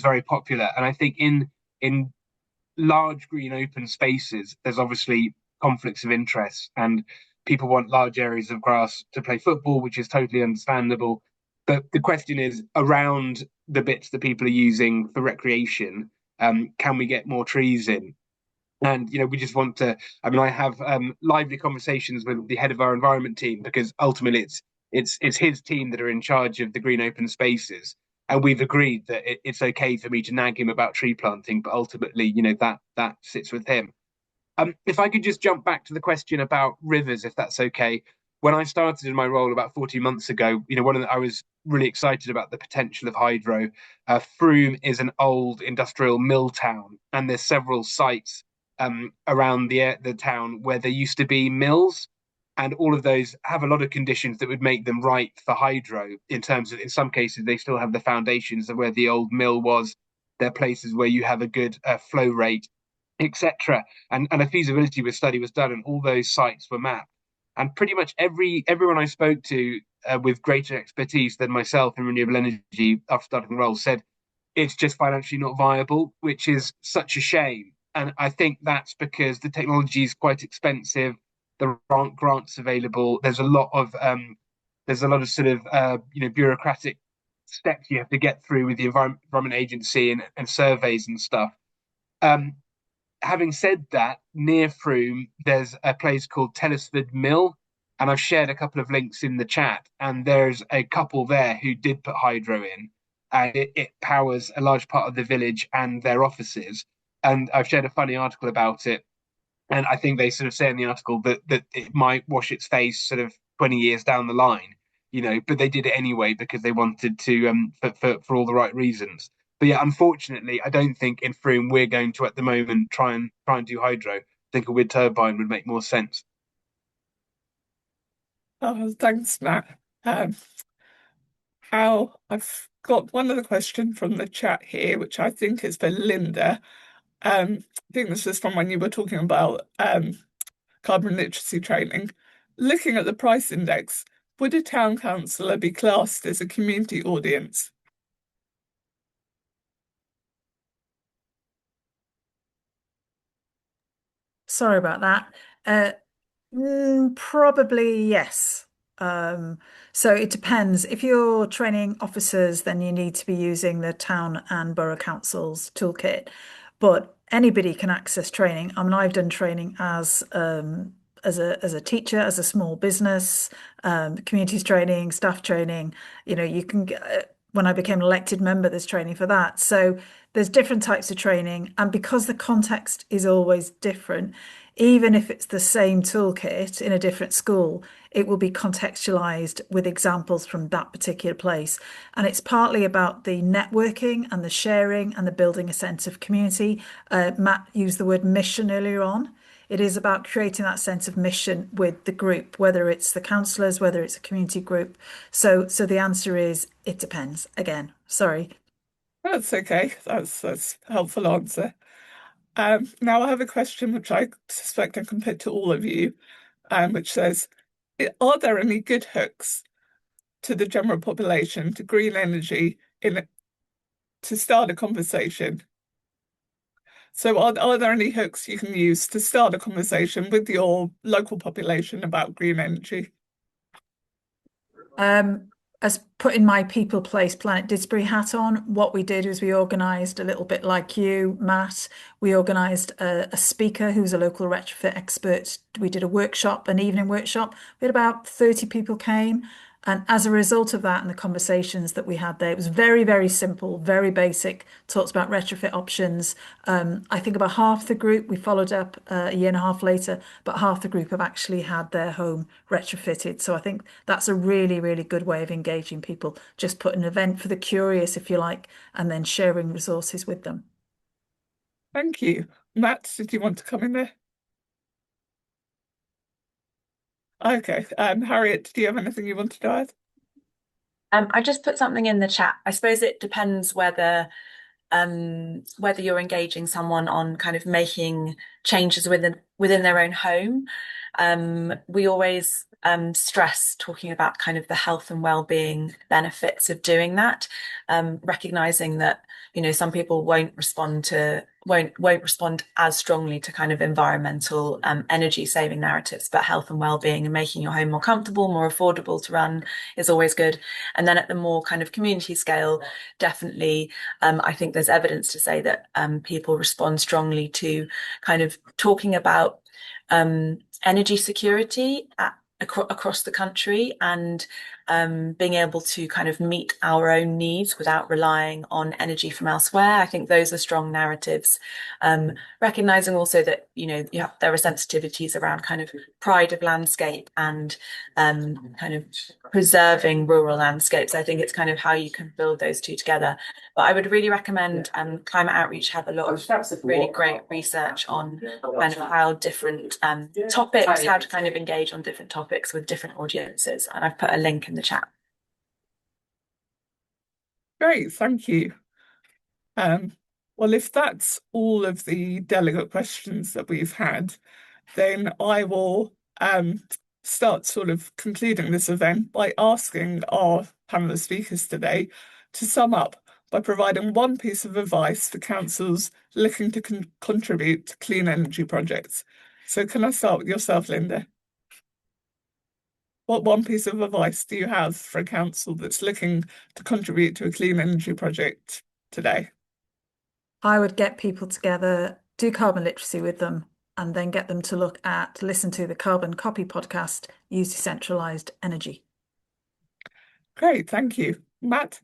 very popular. And I think in large green open spaces, there's obviously conflicts of interest, and people want large areas of grass to play football, which is totally understandable. But the question is around the bits that people are using for recreation. Can we get more trees in? And we just want to. I mean, I have lively conversations with the head of our environment team, because ultimately it's his team that are in charge of the green open spaces, and we've agreed that it's okay for me to nag him about tree planting, but ultimately, that sits with him. If I could just jump back to the question about rivers, if that's okay. When I started in my role about 14 months ago, I was really excited about the potential of hydro. Frome is an old industrial mill town, and there's several sites around the town where there used to be mills, and all of those have a lot of conditions that would make them right for hydro. In terms of, in some cases, they still have the foundations of where the old mill was. They're places where you have a good flow rate, etc. And a feasibility study was done, and all those sites were mapped. And pretty much everyone I spoke to with greater expertise than myself in renewable energy after starting the role said it's just financially not viable, which is such a shame. And I think that's because the technology is quite expensive. There aren't grants available. There's a lot of sort of bureaucratic steps you have to get through with the Environment Agency and surveys and stuff. Having said that, near Frome, there's a place called Tellisford Mill, and I've shared a couple of links in the chat. And there's a couple there who did put hydro in, and it powers a large part of the village and their offices. And I've shared a funny article about it, and I think they sort of say in the article that it might wash its face sort of 20 years down the line, but they did it anyway because they wanted to for all the right reasons. But yeah, unfortunately, I don't think in Frome we're going to at the moment try and do hydro. I think a wind turbine would make more sense. Oh, thanks, Matt. I've got one other question from the chat here, which I think is for Linda. I think this is from when you were talking about carbon literacy training. Looking at the price index, would a town councillor be classed as a community audience? Sorry about that. Probably yes. So it depends. If you're training officers, then you need to be using the town and borough council's toolkit. But anybody can access training. I mean, I've done training as a teacher, as a small business, communities training, staff training. You can get, when I became an elected member, there's training for that. So there's different types of training, and because the context is always different, even if it's the same toolkit in a different school, it will be contextualized with examples from that particular place. And it's partly about the networking and the sharing and the building a sense of community. Matt used the word mission earlier on. It is about creating that sense of mission with the group, whether it's the councillors, whether it's a community group. So the answer is it depends. Again, sorry. That's okay. That's a helpful answer. Now I have a question which I suspect I can put to all of you, which says, are there any good hooks to the general population to green energy to start a conversation? So are there any hooks you can use to start a conversation with your local population about green energy? As putting my people, place, Planet Didsbury hat on, what we did was we organised a little bit like you, Matt. We organised a speaker who's a local retrofit expert. We did a workshop, an evening workshop. We had about 30 people came. And as a result of that and the conversations that we had there, it was very, very simple, very basic, talks about retrofit options. I think about half the group, we followed up a year and a half later, but half the group have actually had their home retrofitted. So I think that's a really, really good way of engaging people. Just put an event for the curious, if you like, and then sharing resources with them. Thank you. Matt, did you want to come in there? Okay. Harriet, do you have anything you wanted to add? I just put something in the chat. I suppose it depends whether you're engaging someone on kind of making changes within their own home. We always stress talking about kind of the health and well-being benefits of doing that, recognizing that some people won't respond as strongly to kind of environmental energy saving narratives, but health and well-being and making your home more comfortable, more affordable to run is always good. And then at the more kind of community scale, definitely I think there's evidence to say that people respond strongly to kind of talking about energy security across the country and being able to kind of meet our own needs without relying on energy from elsewhere. I think those are strong narratives. Recognizing also that there are sensitivities around kind of pride of landscape and kind of preserving rural landscapes. I think it's kind of how you can build those two together. But I would really recommend Climate Outreach have a lot of really great research on kind of how different topics, how to kind of engage on different topics with different audiences. And I've put a link in the chat. Great, thank you. Well, if that's all of the delegate questions that we've had, then I will start sort of concluding this event by asking our panel of speakers today to sum up by providing one piece of advice for councils looking to contribute to clean energy projects. So can I start with yourself, Linda? What one piece of advice do you have for a council that's looking to contribute to a clean energy project today? I would get people together, do carbon literacy with them, and then get them to listen to the Carbon Copy podcast, Use Decentralised Energy. Great, thank you. Matt?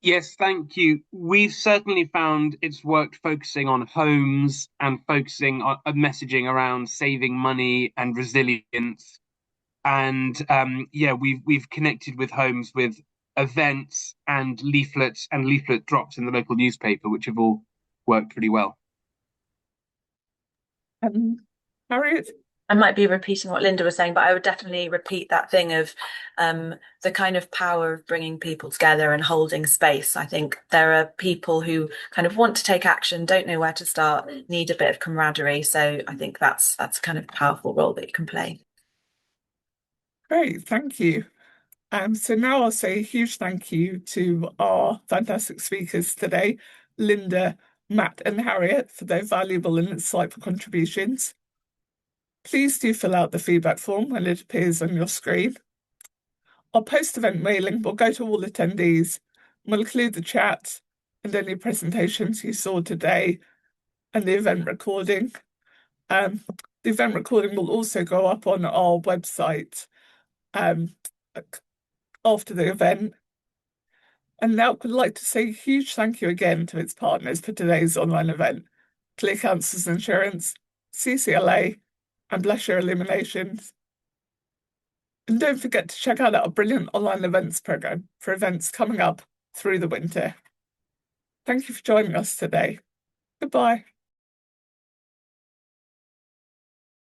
Yes, thank you. We've certainly found it's worked focusing on homes and focusing on messaging around saving money and resilience. And we've connected with homes with events and leaflet drops in the local newspaper, which have all worked pretty well. Harriet? I might be repeating what Linda was saying, but I would definitely repeat that thing of the kind of power of bringing people together and holding space. I think there are people who kind of want to take action, don't know where to start, need a bit of camaraderie. So I think that's kind of a powerful role that you can play. Great, thank you. So now I'll say a huge thank you to our fantastic speakers today, Linda, Matt and Harriet, for their valuable and insightful contributions. Please do fill out the feedback form when it appears on your screen. Our post-event mailing will go to all attendees. We'll include the chat and any presentations you saw today and the event recording. The event recording will also go up on our website after the event. And now I'd like to say a huge thank you again to its partners for today's online event, Clear Councils Insurance, CCLA, and Bless Your Illuminations. And don't forget to check out our brilliant online events programme for events coming up through the winter. Thank you for joining us today. Goodbye.